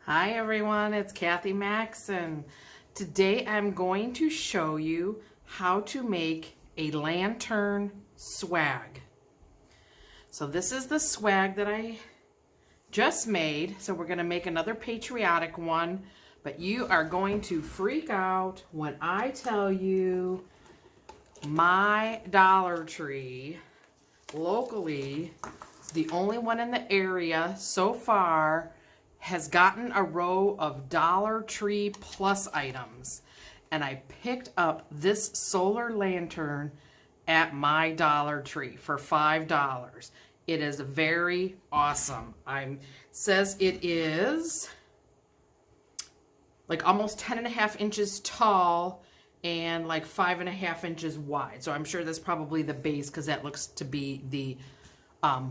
Hi everyone, it's Kathy Max, and today I'm going to show you how to make a lantern swag. So this is the swag that I just made. So we're going to make another patriotic one, but you are going to freak out when I tell you my Dollar Tree locally, the only one in the area so far, has gotten a row of Dollar Tree Plus items, and I picked up this solar lantern at my Dollar Tree for $5. It is very awesome. Says it is like almost 10.5 inches tall and like 5.5 inches wide. So I'm sure that's probably the base because that looks to be the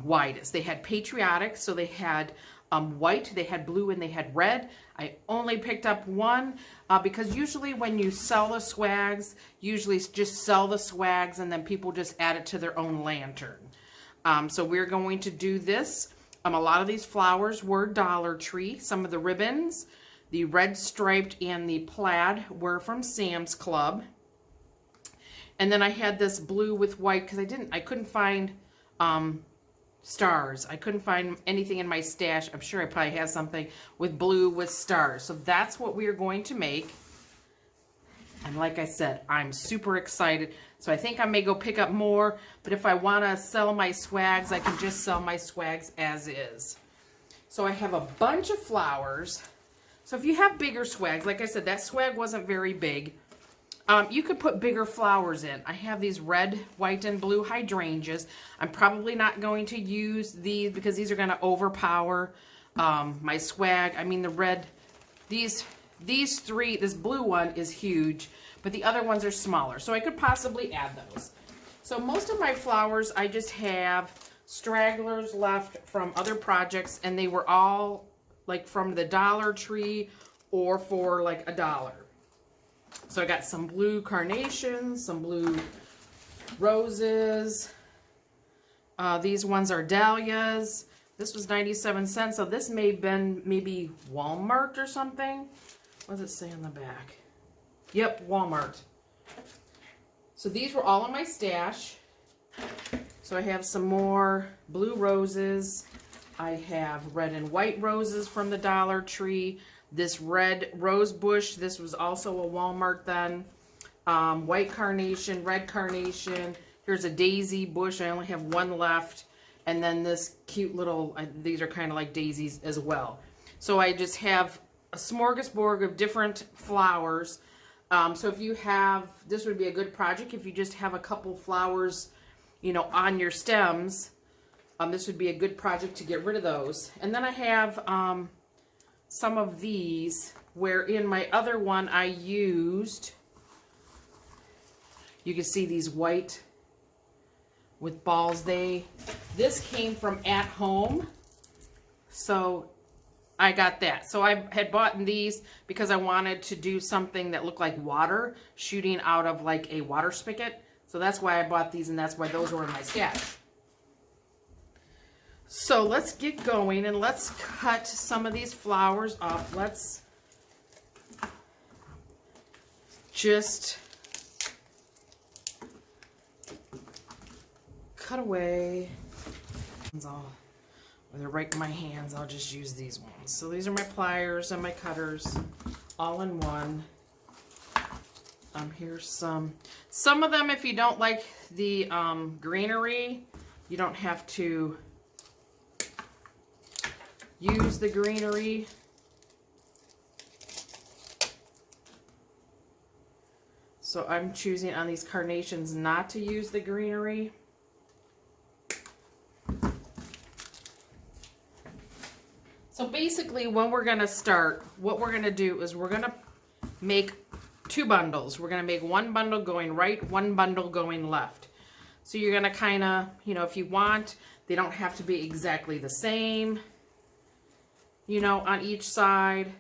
widest. They had Patriotic, so they had white, they had blue, and they had red. I only picked up one because usually when you sell the swags, usually just sell the swags and then people just add it to their own lantern. So we're going to do this. A lot of these flowers were Dollar Tree. Some of the ribbons, the red striped and the plaid, were from Sam's Club. And then I had this blue with white because I couldn't find stars. I couldn't find anything in my stash. I'm sure I probably have something with blue with stars. So that's what we are going to make. And like I said, I'm super excited. So I think I may go pick up more, but if I want to sell my swags, I can just sell my swags as is. So I have a bunch of flowers. So if you have bigger swags, like I said, that swag wasn't very big. You could put bigger flowers in. I have these red, white, and blue hydrangeas. I'm probably not going to use these because these are going to overpower my swag. I mean, the red, these three, this blue one is huge, but the other ones are smaller. So I could possibly add those. So most of my flowers, I just have stragglers left from other projects, and they were all like from the Dollar Tree or for like $1. So I got some blue carnations, some blue roses. These ones are dahlias. This was 97 cents, so this may have been maybe Walmart or something. What does it say on the back? Yep, Walmart. So these were all in my stash. So I have some more blue roses. I have red and white roses from the Dollar Tree. This red rose bush, this was also a Walmart then. White carnation, red carnation. Here's a daisy bush. I only have one left. And then this cute little, these are kind of like daisies as well. So I just have a smorgasbord of different flowers. So if you have, this would be a good project if you just have a couple flowers, you know, on your stems. This would be a good project to get rid of those. And then I have some of these, where in my other one I used, you can see these white with balls. This came from At Home, so I got that. So I had bought these because I wanted to do something that looked like water shooting out of like a water spigot. So that's why I bought these, and that's why those were in my stash. So let's get going and let's cut some of these flowers off. Let's just cut away. They're right in my hands. I'll just use these ones. So these are my pliers and my cutters all in one. Here's some of them, if you don't like the greenery, you don't have to use the greenery. So I'm choosing on these carnations not to use the greenery. So basically when we're going to start, what we're going to do is we're going to make 2 bundles. We're going to make 1 bundle going right, 1 bundle going left. So you're going to kind of, you know, if you want, they don't have to be exactly the same, you know, on each side.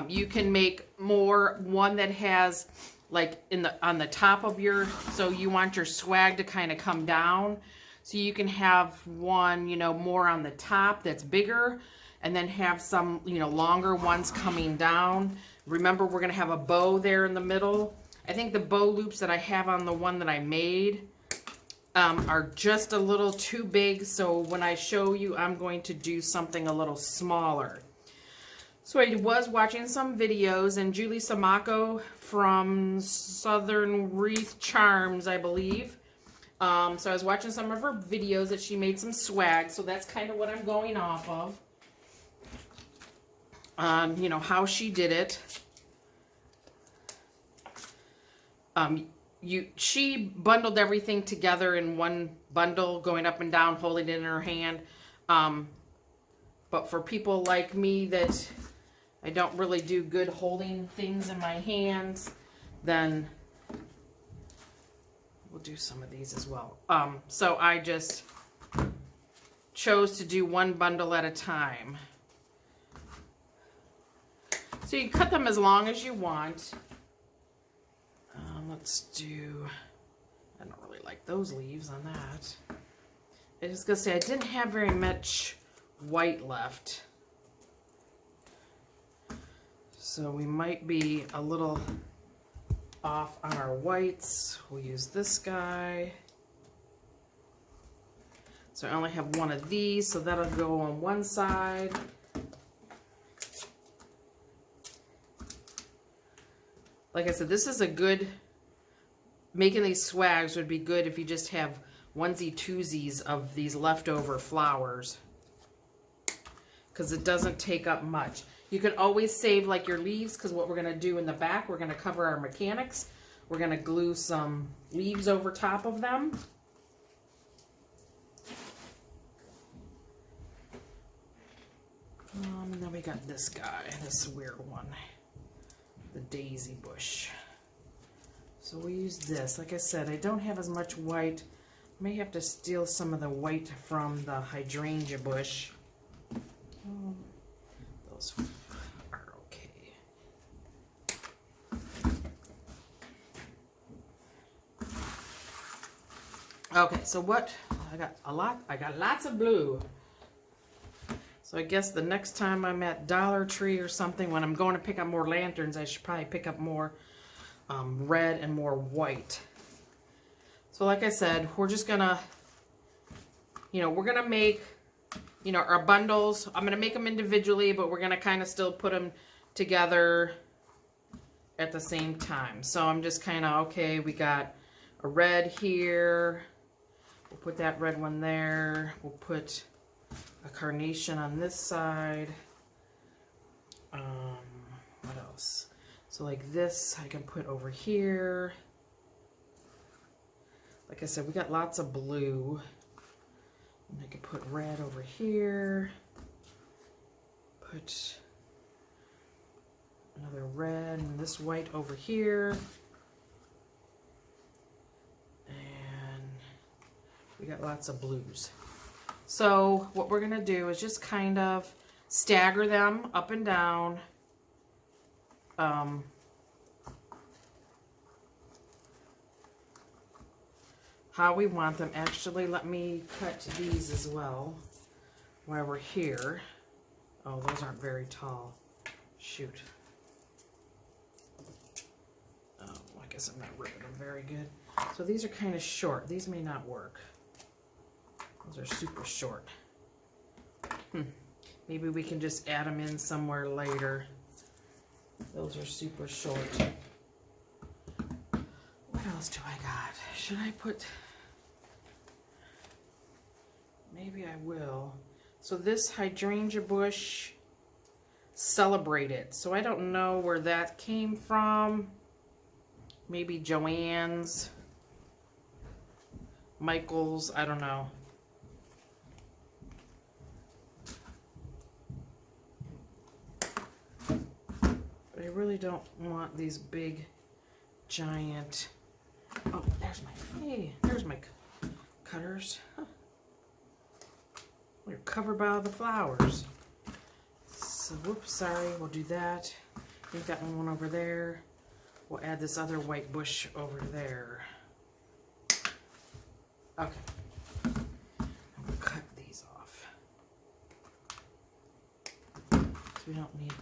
You can make one that has like on the top of your, so you want your swag to kind of come down. So you can have one, you know, more on the top that's bigger, and then have some, you know, longer ones coming down. Remember, we're gonna have a bow there in the middle. I think the bow loops that I have on the one that I made are just a little too big, so when I show you, I'm going to do something a little smaller. So I was watching some videos, and Julie Samako from Southern Wreath Charms, I believe. So I was watching some of her videos that she made some swag, so that's kind of what I'm going off of. You know, how she did it. She bundled everything together in one bundle, going up and down, holding it in her hand. But for people like me that I don't really do good holding things in my hands, then we'll do some of these as well. So I just chose to do one bundle at a time. So you cut them as long as you want. Let's do, I don't really like those leaves on that. I was gonna say I didn't have very much white left. So we might be a little off on our whites. We'll use this guy. So I only have one of these, so that'll go on one side. Like I said, this is a good, making these swags would be good if you just have onesie twosies of these leftover flowers, because it doesn't take up much. You can always save like your leaves, because what we're going to do in the back, we're going to cover our mechanics. We're going to glue some leaves over top of them. And then we got this guy, this weird one, the daisy bush. So we use this. Like I said, I don't have as much white. I may have to steal some of the white from the hydrangea bush. Those are okay. Okay, so what? I got lots of blue. So I guess the next time I'm at Dollar Tree or something, when I'm going to pick up more lanterns, I should probably pick up more red and more white. So like I said, we're just gonna, we're gonna make, our bundles. I'm gonna make them individually, but we're gonna kind of still put them together at the same time. So I'm just kind of, okay, we got a red here. We'll put that red one there. We'll put a carnation on this side. What else? So like this, I can put over here. Like I said, we got lots of blue. And I can put red over here. Put another red and this white over here. And we got lots of blues. So what we're gonna do is just kind of stagger them up and down. How we want them. Actually, let me cut these as well while we're here. Oh, those aren't very tall. Shoot. Oh, I guess I'm not ripping them very good. So these are kind of short. These may not work. Those are super short. Maybe we can just add them in somewhere later. Those are super short. What else do I got? Should I put... Maybe I will. So this hydrangea bush, Celebrate It. So I don't know where that came from. Maybe Joann's, Michael's, I don't know. But I really don't want these big, giant... Oh, there's my cutters. Huh. We're covered by all the flowers. So, whoops, sorry, we'll do that. We've got one over there. We'll add this other white bush over there. Okay. I'm gonna cut these off. we don't need.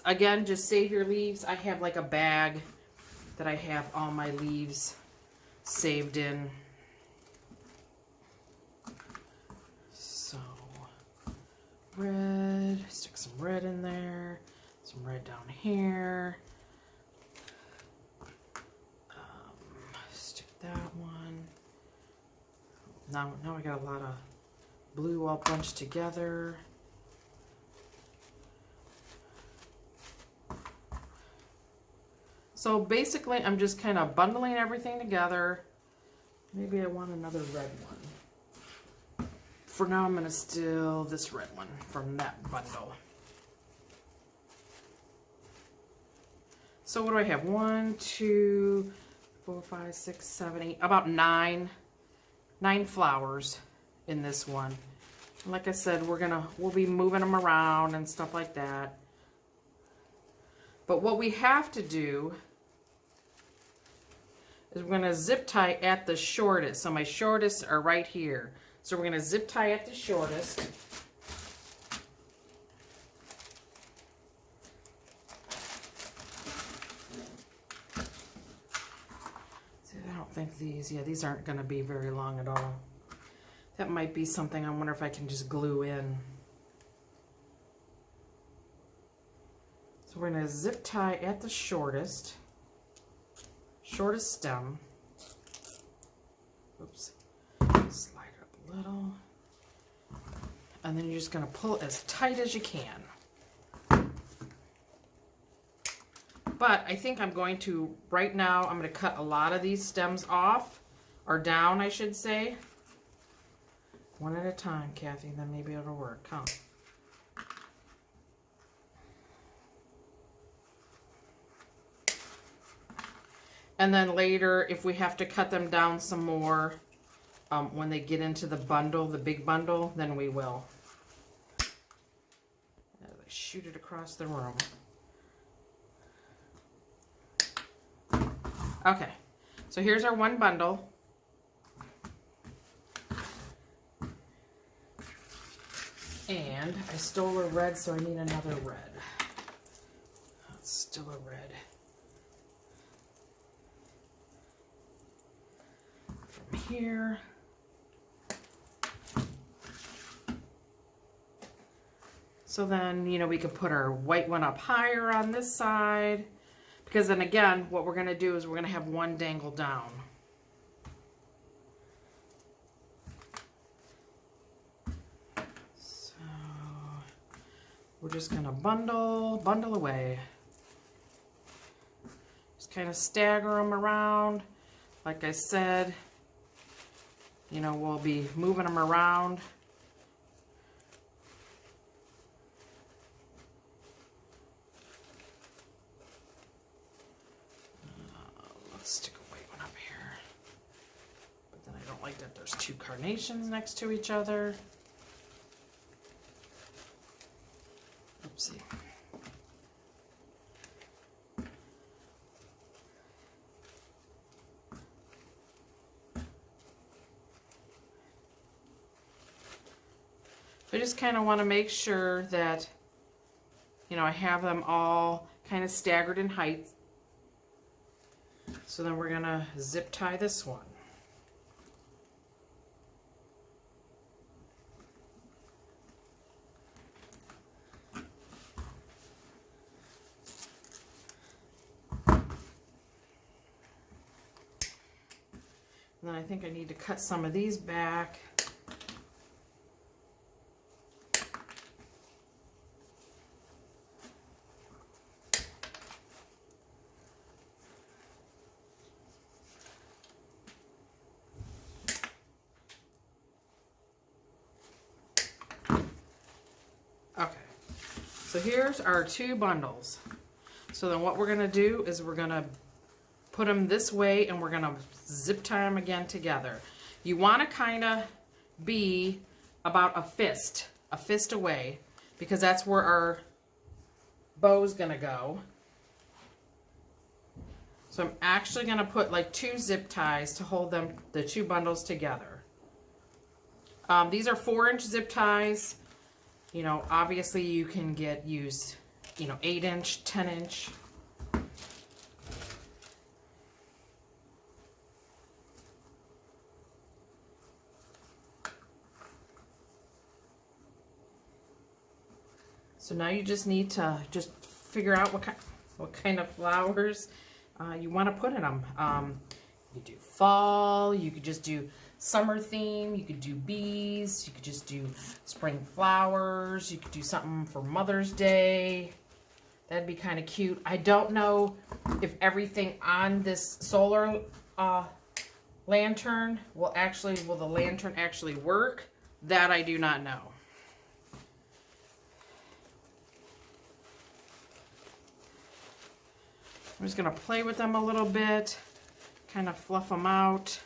Again, just save your leaves. I have like a bag that I have all my leaves saved in. So, red, stick some red in there, some red down here. Stick that one. Now I got a lot of blue all bunched together. So basically, I'm just kind of bundling everything together. Maybe I want another red one. For now, I'm going to steal this red one from that bundle. So what do I have? 1, 2, 4, 5, 6, 7, 8, about 9 flowers in this one. And like I said, we'll be moving them around and stuff like that. But what we have to do is we're going to zip tie at the shortest. So my shortest are right here. So we're going to zip tie at the shortest. See, I don't think these aren't going to be very long at all. That might be something I wonder if I can just glue in. So we're going to zip tie at the shortest stem. Oops. Slide it up a little. And then you're just going to pull it as tight as you can. But I think I'm going to, right now, I'm going to cut a lot of these stems off, or down, I should say. One at a time, Kathy, then maybe it'll work. Come. And then later, if we have to cut them down some more, when they get into the bundle, the big bundle, then we will. As I shoot it across the room. Okay, so here's our one bundle. And I stole a red, so I need another red. It's still a red. From here. So then, you know, we could put our white one up higher on this side. Because then again, what we're going to do is we're going to have one dangle down. So we're just going to bundle away. Just kind of stagger them around. Like I said, you know, we'll be moving them around. Stick a white one up here. But then I don't like that there's two carnations next to each other. Oopsie. I just kind of want to make sure that, you know, I have them all kind of staggered in height. So then we're going to zip tie this one. And then I think I need to cut some of these back. So here's our two bundles. So then what we're going to do is we're going to put them this way and we're going to zip tie them again together. You want to kind of be about a fist away, because that's where our bow's going to go. So I'm actually going to put like 2 zip ties to hold them, the 2 bundles together. These are 4-inch zip ties. You know, obviously you can use, you know, 8-inch, 10-inch. So now you just need to just figure out what kind of flowers you want to put in them. You could do fall, you could just do summer theme, you could do bees, you could just do spring flowers, you could do something for Mother's Day. That'd be kind of cute. I don't know if everything on this solar lantern will the lantern actually work? That I do not know. I'm just going to play with them a little bit, kind of fluff them out.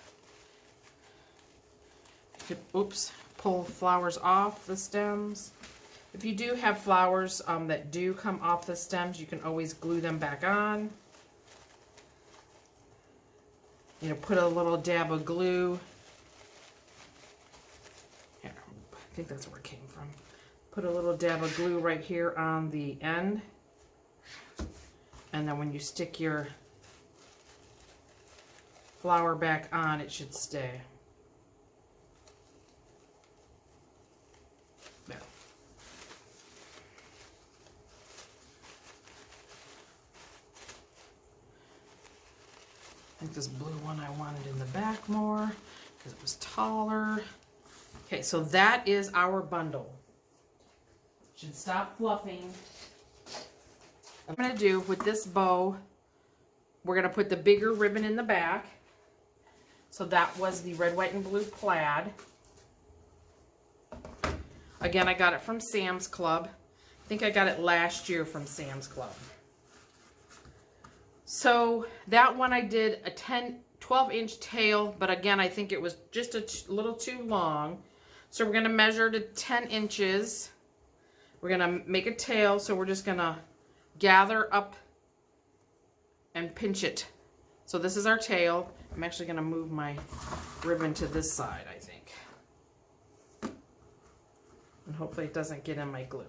You could, oops, pull flowers off the stems. If you do have flowers that do come off the stems, you can always glue them back on. You know, put a little dab of glue. Here, I think that's where it came from. Put a little dab of glue right here on the end. And then when you stick your flower back on, it should stay. There. I think this blue one I wanted in the back more because it was taller. Okay, so that is our bundle. Should stop fluffing. I'm going to do with this bow, we're going to put the bigger ribbon in the back. So that was the red, white, and blue plaid. Again, I got it from Sam's Club. I think I got it last year from Sam's Club. So that one I did a 12-inch tail, but again, I think it was just a little too long. So we're going to measure to 10 inches. We're going to make a tail, so we're just going to gather up and pinch it. So this is our tail. I'm actually going to move my ribbon to this side, I think. And hopefully it doesn't get in my glue.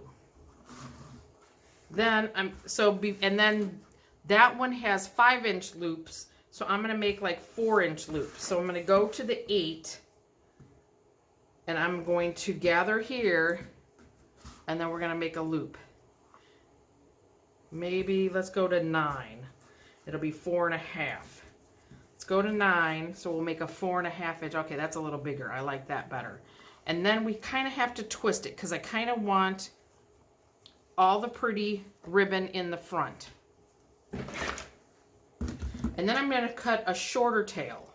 Then and then that one has 5-inch loops. So I'm going to make like 4-inch loops. So I'm going to go to the 8 and I'm going to gather here and then we're going to make a loop. Maybe let's go to 9. It'll be 4.5. Let's go to 9, so we'll make a 4.5 inch. Okay, that's a little bigger. I like that better. And then we kind of have to twist it because I kind of want all the pretty ribbon in the front. And then I'm going to cut a shorter tail.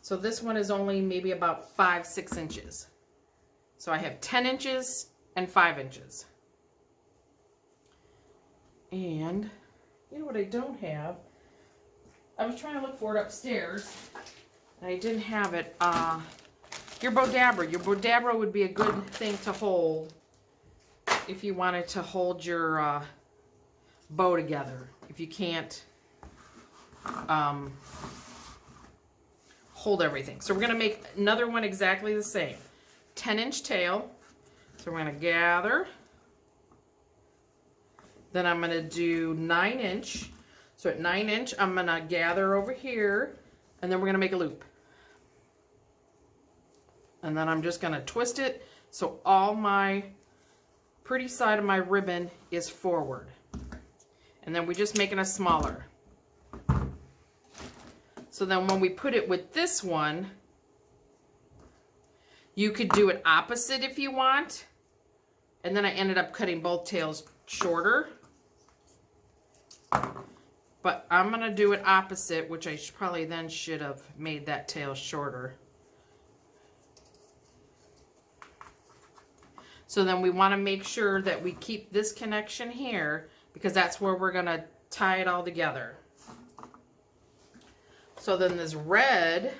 So this one is only maybe about 5-6 inches. So I have 10 inches and 5 inches. And you know what I don't have? I was trying to look for it upstairs, and I didn't have it. Your Bodabra. Your Bodabra would be a good thing to hold if you wanted to hold your bow together. If you can't hold everything. So we're going to make another one exactly the same. 10-inch tail. So we're going to gather. Then I'm going to do 9-inch. So at 9-inch, I'm going to gather over here, and then we're going to make a loop. And then I'm just going to twist it so all my pretty side of my ribbon is forward. And then we're just making a smaller. So then when we put it with this one, you could do it opposite if you want. And then I ended up cutting both tails shorter. But I'm going to do it opposite, which I probably then should have made that tail shorter. So then we want to make sure that we keep this connection here because that's where we're going to tie it all together. So then this red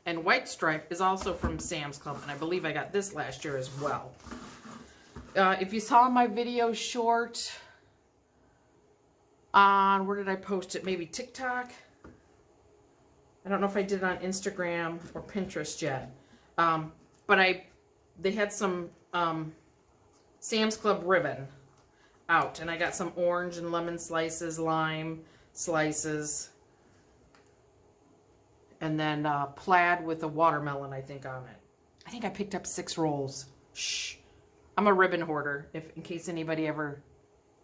and white stripe is also from Sam's Club, and I believe I got this last year as well. If you saw my video short on, where did I post it? Maybe TikTok? I don't know if I did it on Instagram or Pinterest yet. But they had some Sam's Club ribbon out. And I got some orange and lemon slices, lime slices. And then plaid with a watermelon, I think, on it. I think I picked up 6 rolls. Shh. I'm a ribbon hoarder, in case anybody ever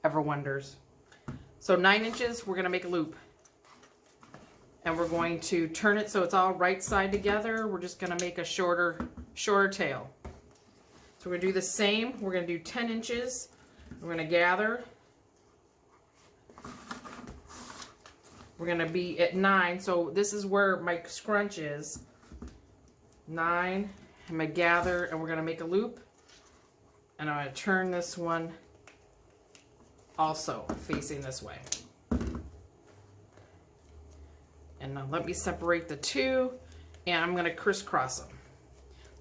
wonders. So 9 inches, we're going to make a loop. And we're going to turn it so it's all right side together. We're just going to make a shorter tail. So we're going to do the same. We're going to do 10 inches. We're going to gather. We're going to be at 9. So this is where my scrunch is. 9. I'm going to gather and we're going to make a loop. And I'm going to turn this one also facing this way. And now let me separate the two, and I'm going to crisscross them.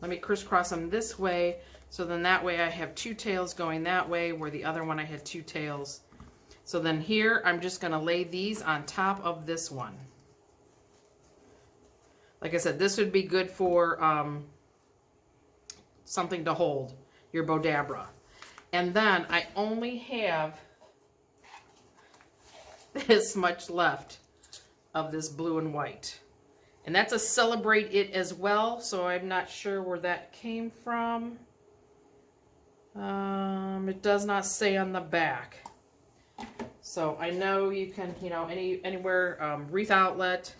Let me crisscross them this way, so then that way I have 2 tails going that way, where the other one I had 2 tails. So then here, I'm just going to lay these on top of this one. Like I said, this would be good for something to hold, your Bodabra. And then I only have this much left of this blue and white. And that's a Celebrate It as well, so I'm not sure where that came from. It does not say on the back. So I know you can, you know, anywhere, Wreath Outlet,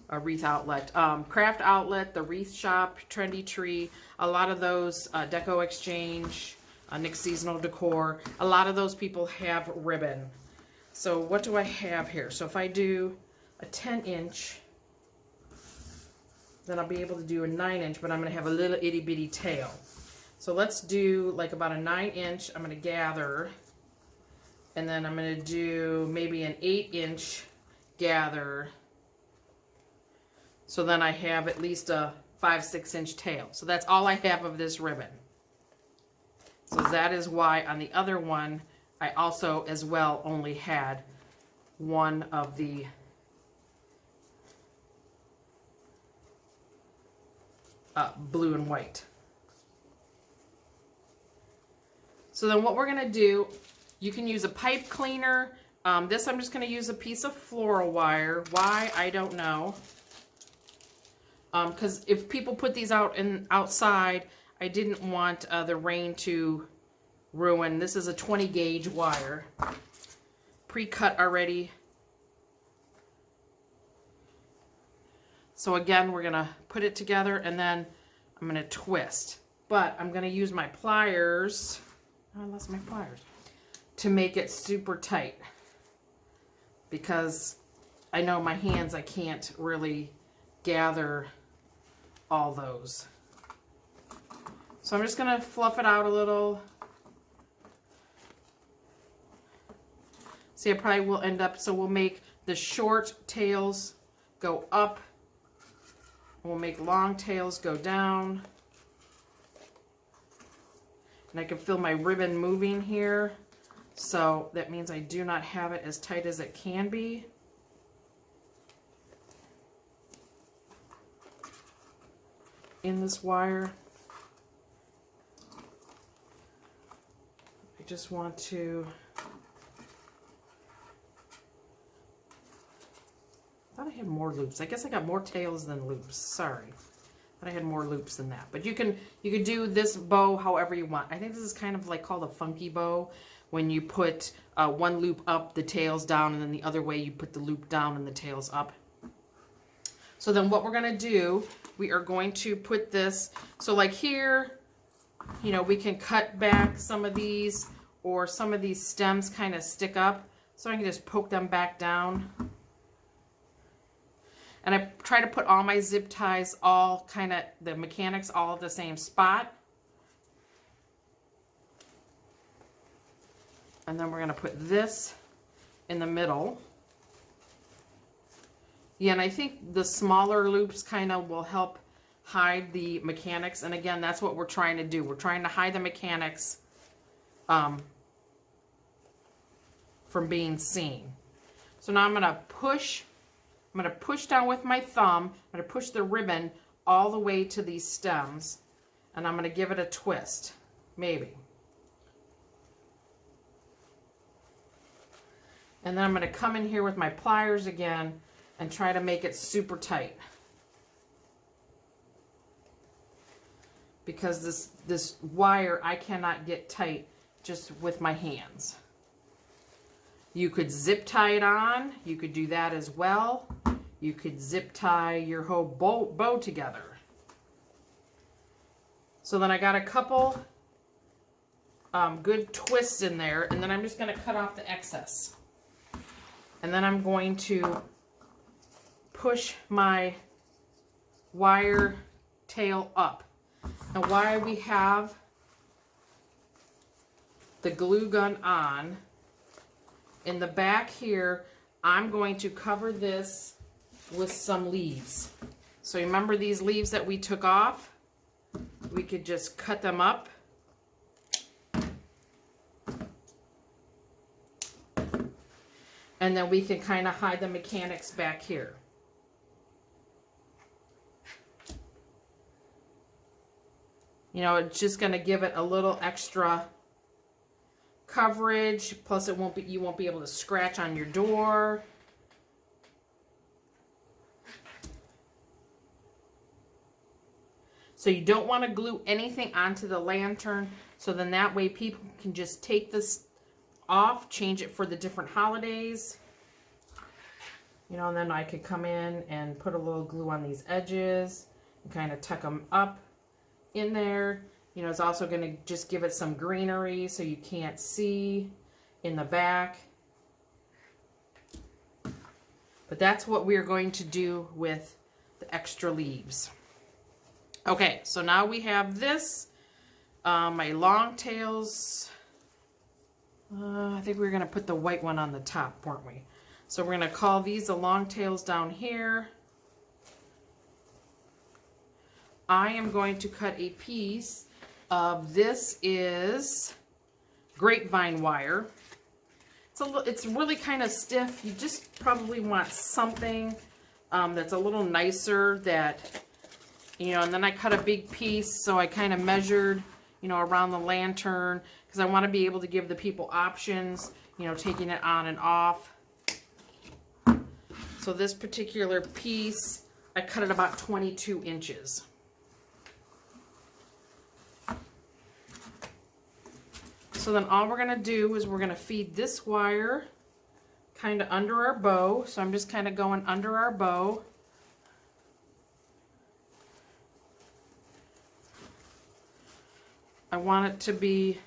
Craft Outlet, the Wreath Shop, Trendy Tree, a lot of those, Deco Exchange, Nick's Seasonal Decor, a lot of those people have ribbon. So what do I have here? So if I do a 10 inch, then I'll be able to do a 9 inch, but I'm going to have a little itty bitty tail. So let's do like about a 9 inch. I'm going to gather, and then I'm going to do maybe an 8 inch gather. So then I have at least a 5-6 inch tail. So that's all I have of this ribbon. So that is why on the other one, I also as well only had one of the blue and white. So then what we're going to do, you can use a pipe cleaner. This I'm just going to use a piece of floral wire. Why? I don't know. Because if people put these out outside, I didn't want the rain to ruin. This is a 20 gauge wire, pre-cut already. So again, we're gonna put it together and then I'm gonna twist. But I'm gonna use my pliers, oh, I lost my pliers, to make it super tight. Because I know my hands, I can't really gather all those. So I'm just gonna fluff it out a little. See, I probably will end up, so we'll make the short tails go up. We'll make long tails go down. And I can feel my ribbon moving here. So that means I do not have it as tight as it can be. In this wire. I just want to... I thought I had more loops. I guess I got more tails than loops. Sorry. I thought I had more loops than that. But you could do this bow however you want. I think this is kind of like called a funky bow, when you put one loop up, the tails down, and then the other way you put the loop down and the tails up. So then what we're going to do, we are going to put this, so like here, you know, we can cut back some of these, or some of these stems kind of stick up, so I can just poke them back down. And I try to put all my zip ties all kind of, the mechanics all at the same spot. And then we're going to put this in the middle. Yeah, and I think the smaller loops kind of will help hide the mechanics. And again, that's what we're trying to do. We're trying to hide the mechanics from being seen. So now I'm going to push down with my thumb. I'm going to push the ribbon all the way to these stems. And I'm going to give it a twist. Maybe. And then I'm going to come in here with my pliers again and try to make it super tight. Because this wire I cannot get tight just with my hands. You could zip tie it on. You could do that as well. You could zip tie your whole bow together. So then I got a couple good twists in there, and then I'm just going to cut off the excess. And then I'm going to push my wire tail up. And while we have the glue gun on, in the back here, I'm going to cover this with some leaves. So remember these leaves that we took off? We could just cut them up. And then we can kind of hide the mechanics back here. You know, it's just going to give it a little extra coverage. Plus, you won't be able to scratch on your door. So you don't want to glue anything onto the lantern. So then that way people can just take this off, change it for the different holidays. You know, and then I could come in and put a little glue on these edges and kind of tuck them up in there. You know, it's also going to just give it some greenery so you can't see in the back. But that's what we're going to do with the extra leaves. Okay, so now we have this. My long tails. I think we were going to put the white one on the top, weren't we? So we're going to call these the long tails down here. I am going to cut a piece of this is grapevine wire. It's really kind of stiff. You just probably want something that's a little nicer that, you know, and then I cut a big piece, so I kind of measured, you know, around the lantern because I want to be able to give the people options, you know, taking it on and off. So this particular piece, I cut it about 22 inches. So then all we're going to do is we're going to feed this wire kind of under our bow. So I'm just kind of going under our bow. I want it to be,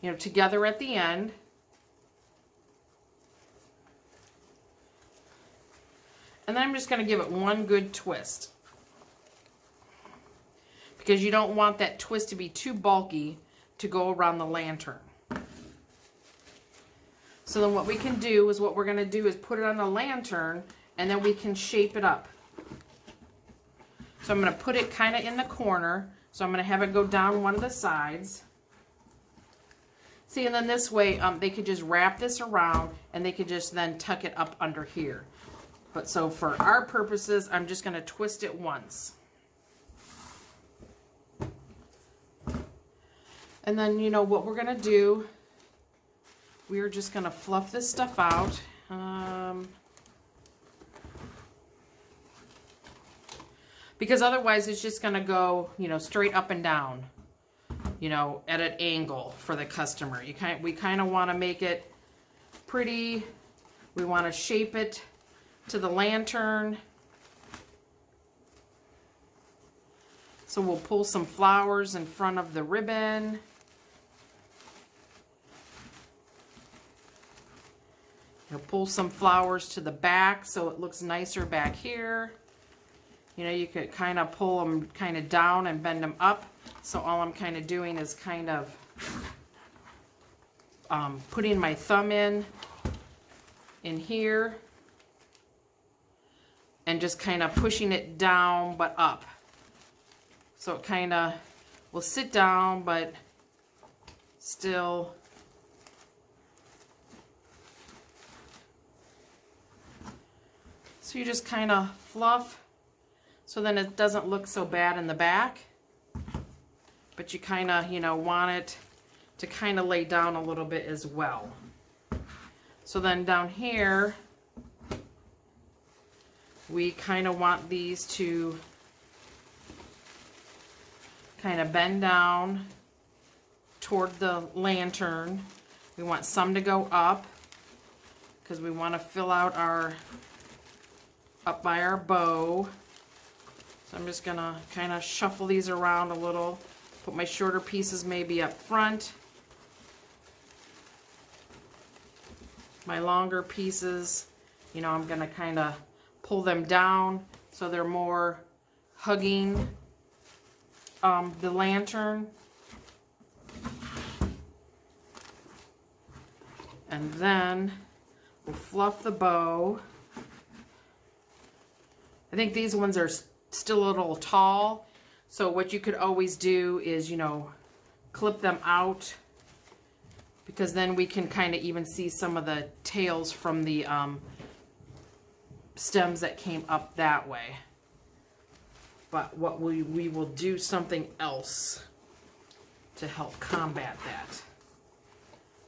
you know, together at the end. And then I'm just going to give it one good twist. Because you don't want that twist to be too bulky to go around the lantern. So then what we can do is, what we're going to do is put it on the lantern, and then we can shape it up. So I'm going to put it kind of in the corner. So I'm going to have it go down one of the sides. See, and then this way they could just wrap this around, and they could just then tuck it up under here. But so for our purposes, I'm just going to twist it once. And then, you know, what we're going to do, we're just going to fluff this stuff out. Because otherwise it's just going to go, you know, straight up and down, you know, at an angle for the customer. We kind of want to make it pretty. We want to shape it to the lantern. So we'll pull some flowers in front of the ribbon. You'll pull some flowers to the back so it looks nicer back here. You know, you could kind of pull them kind of down and bend them up. So all I'm kind of doing is kind of putting my thumb in here and just kind of pushing it down but up. So it kind of will sit down but still so you just kind of fluff so then it doesn't look so bad in the back, but you kind of, you know, want it to kind of lay down a little bit as well. So then down here, we kind of want these to kind of bend down toward the lantern. We want some to go up because we want to fill out our, up by our bow. So I'm just gonna kind of shuffle these around a little, put my shorter pieces maybe up front. My longer pieces, you know, I'm gonna kind of pull them down so they're more hugging the lantern. And then we'll fluff the bow. I think these ones are still a little tall, so what you could always do is, you know, clip them out, because then we can kind of even see some of the tails from the stems that came up that way. But what we will do something else to help combat that.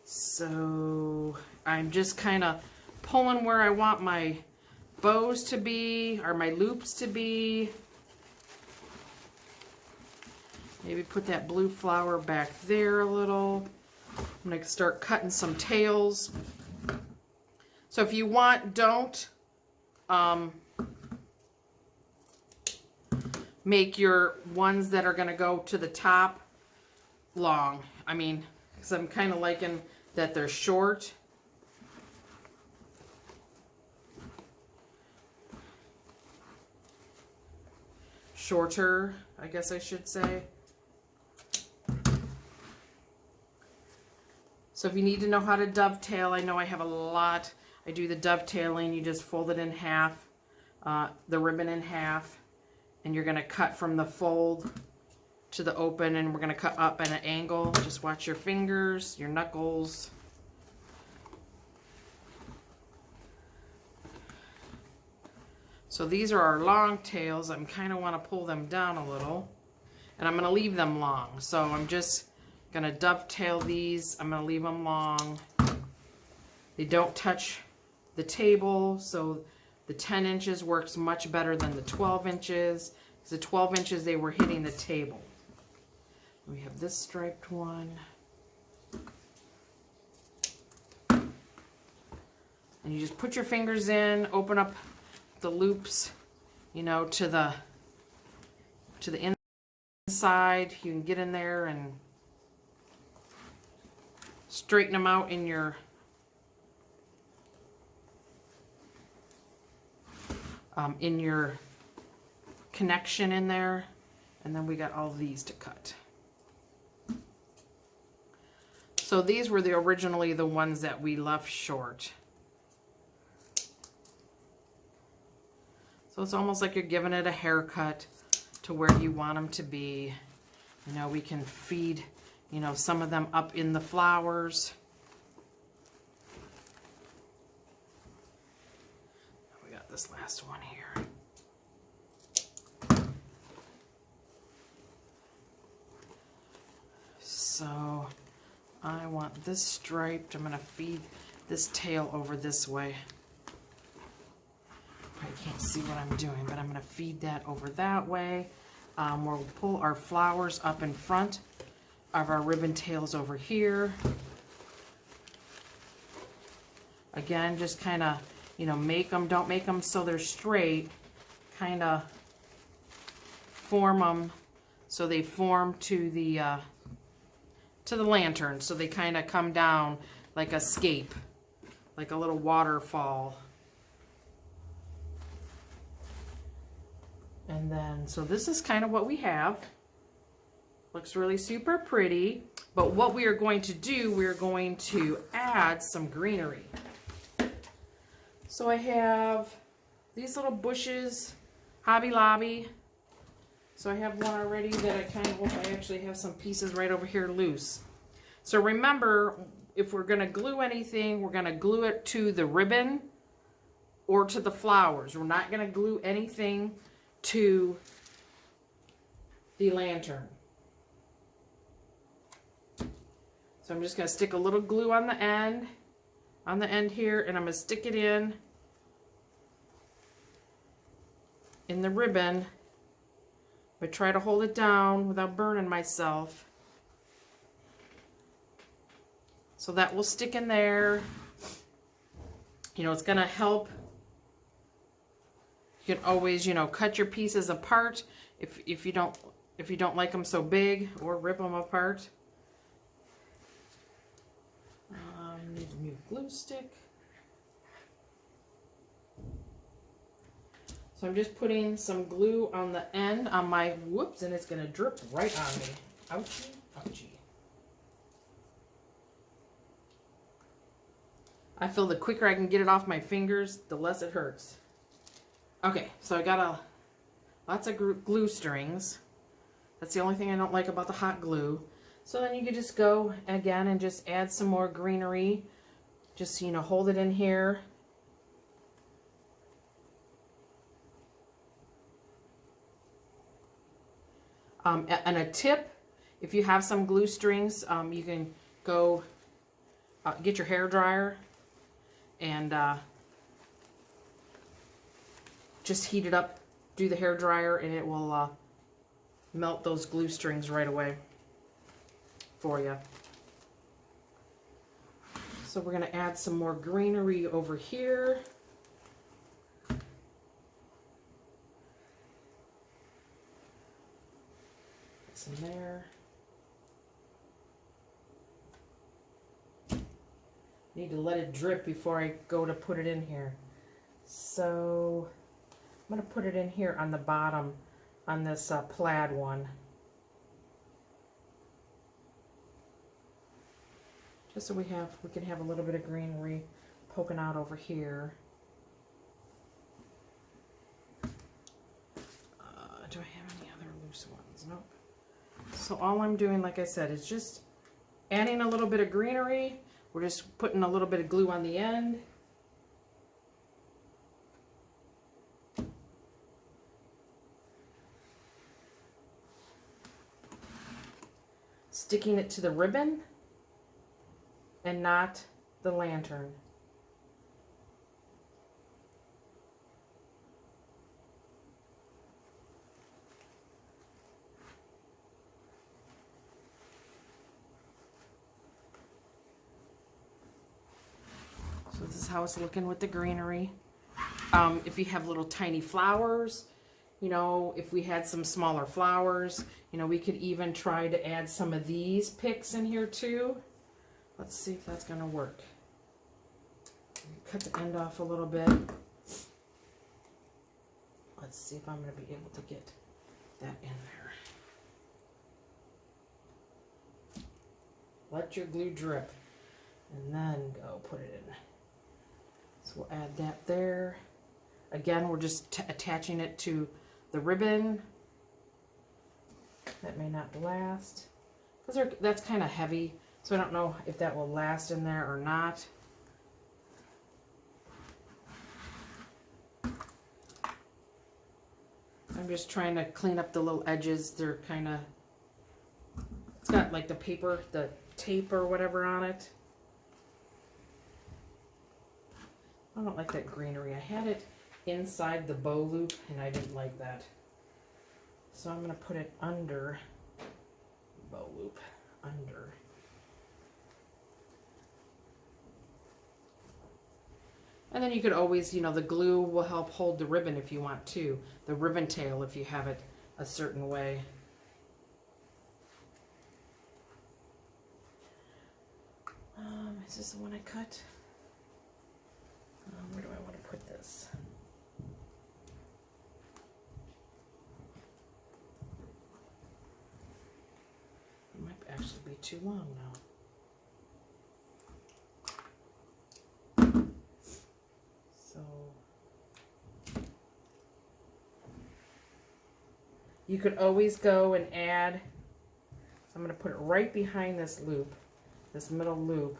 So I'm just kind of pulling where I want my bows to be, or my loops to be. Maybe put that blue flower back there a little. I'm going to start cutting some tails. So if you want, don't make your ones that are going to go to the top long. I mean, because I'm kind of liking that they're short. Shorter, I guess I should say. So if you need to know how to dovetail, I know I have a lot. I do the dovetailing. You just fold it in half, the ribbon in half, and you're going to cut from the fold to the open, and we're going to cut up at an angle. Just watch your fingers, your knuckles. So these are our long tails. I'm kind of want to pull them down a little, and I'm going to leave them long. So I'm just going to dovetail these. I'm going to leave them long. They don't touch the table, so the 10 inches works much better than the 12 inches. Because the 12 inches, they were hitting the table. We have this striped one. And you just put your fingers in, open up the loops, you know, to the inside. You can get in there and straighten them out in your connection in there. And then we got all these to cut. So these were originally the ones that we left short. So it's almost like you're giving it a haircut to where you want them to be. You know, we can feed, you know, some of them up in the flowers. We got this last one here. So I want this striped. I'm going to feed this tail over this way. I can't see what I'm doing, but I'm going to feed that over that way. We'll pull our flowers up in front of our ribbon tails over here. Again, just kind of, you know, make them, don't make them so they're straight. Kind of form them so they form to the lantern, so they kind of come down like a scape, like a little waterfall. And then, so this is kind of what we have. Looks really super pretty. But what we are going to do, we're going to add some greenery. So I have these little bushes, Hobby Lobby. So I have one already that I kind of, I actually have some pieces right over here loose. So remember, if we're going to glue anything, we're going to glue it to the ribbon or to the flowers. We're not going to glue anything to the lantern. So I'm just going to stick a little glue on the end. on the end here, and I'm going to stick it in the ribbon, but try to hold it down without burning myself. So that will stick in there. You know, it's going to help. You can always, you know, cut your pieces apart if you don't like them so big, or rip them apart. Need a new glue stick. So I'm just putting some glue on the end on my, whoops, and it's going to drip right on me. Ouchie, ouchie. I feel the quicker I can get it off my fingers, the less it hurts. Okay, so I got lots of glue strings. That's the only thing I don't like about the hot glue. So then you could just go again and just add some more greenery. Just, you know, hold it in here. And a tip, if you have some glue strings, you can go get your hair dryer and just heat it up, do the hair dryer, and it will melt those glue strings right away for you. So we're going to add some more greenery over here. Put some there. Need to let it drip before I go to put it in here. So I'm going to put it in here on the bottom on this plaid one. Just so we can have a little bit of greenery poking out over here. Do I have any other loose ones? Nope. So all I'm doing, like I said, is just adding a little bit of greenery. We're just putting a little bit of glue on the end. Sticking it to the ribbon and not the lantern. So this is how it's looking with the greenery. If you have little tiny flowers, you know, if we had some smaller flowers, you know, we could even try to add some of these picks in here too. Let's see if that's going to work. Cut the end off a little bit. Let's see if I'm going to be able to get that in there. Let your glue drip and then go put it in. So we'll add that there. Again, we're just attaching it to the ribbon. That may not last because that's kind of heavy. So I don't know if that will last in there or not. I'm just trying to clean up the little edges. They're kind of, it's got like the paper, the tape or whatever on it. I don't like that greenery. I had it inside the bow loop and I didn't like that. So I'm going to put it under the bow loop, under. And then you could always, you know, the glue will help hold the ribbon if you want to. The ribbon tail if you have it a certain way. Is this the one I cut? Where do I want to put this? It might actually be too long now. You could always go and add, so I'm going to put it right behind this loop, this middle loop.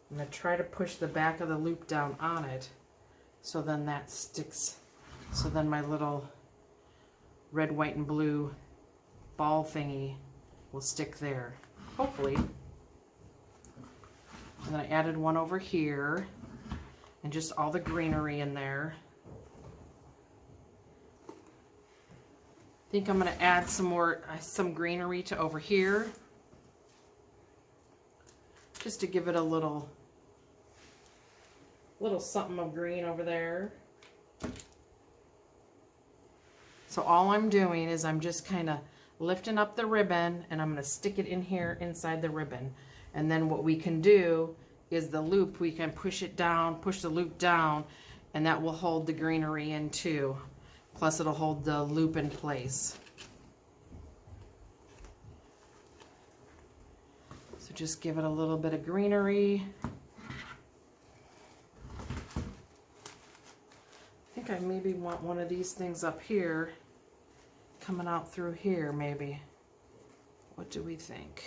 I'm going to try to push the back of the loop down on it, so then that sticks, so then my little red, white, and blue ball thingy will stick there, hopefully. And then I added one over here. And just all the greenery in there. I think I'm going to add some greenery to over here. Just to give it a little something of green over there. So all I'm doing is I'm just kind of lifting up the ribbon and I'm going to stick it in here inside the ribbon. And then what we can do is the loop, we can push it down, push the loop down, and that will hold the greenery in too. Plus it'll hold the loop in place. So just give it a little bit of greenery. I think I maybe want one of these things up here coming out through here maybe. What do we think?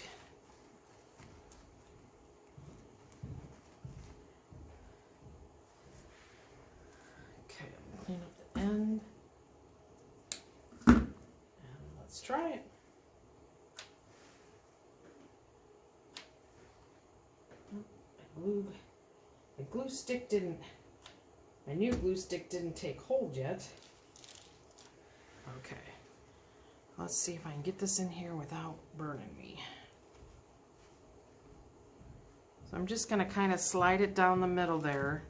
Okay, clean up the end. And let's try it. My glue stick didn't, my new glue stick didn't take hold yet. Okay, let's see if I can get this in here without burning me. So I'm just going to kind of slide it down the middle there.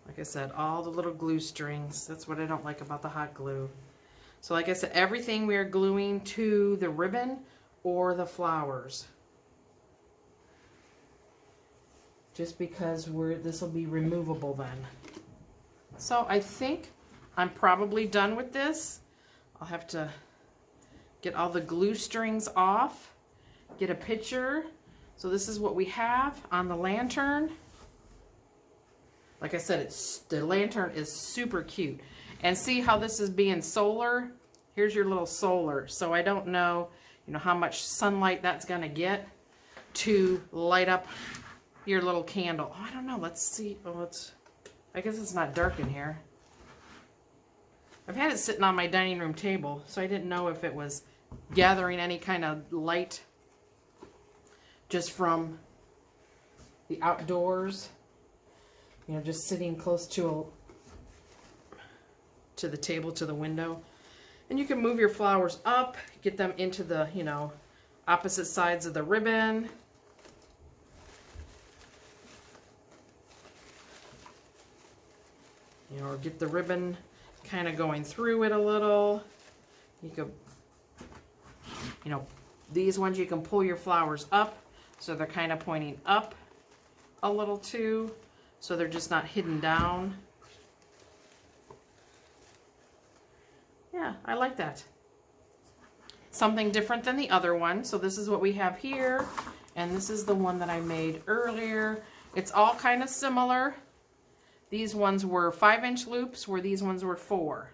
Like I said, all the little glue strings. That's what I don't like about the hot glue. So like I said, everything we are gluing to the ribbon or the flowers. Just because this will be removable then. So I think I'm probably done with this. I'll have to get all the glue strings off, get a picture. So this is what we have on the lantern. Like I said, the lantern is super cute. And see how this is being solar? Here's your little solar. So I don't know, how much sunlight that's gonna get to light up your little candle. Oh, I don't know. Let's see. Oh, I guess it's not dark in here. I've had it sitting on my dining room table, so I didn't know if it was gathering any kind of light just from the outdoors. Just sitting close to the table, to the window. And you can move your flowers up, get them into the, opposite sides of the ribbon. Or get the ribbon kind of going through it a little. You could, these ones you can pull your flowers up so they're kind of pointing up a little too, so they're just not hidden down. Yeah, I like that. Something different than the other one. So this is what we have here, and this is the one that I made earlier. It's all kind of similar. These ones were 5-inch loops, where these ones were 4.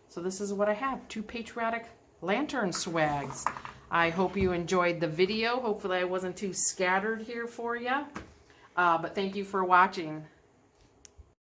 So this is what I have, 2 Patriotic lantern swags. I hope you enjoyed the video. Hopefully I wasn't too scattered here for you. But thank you for watching.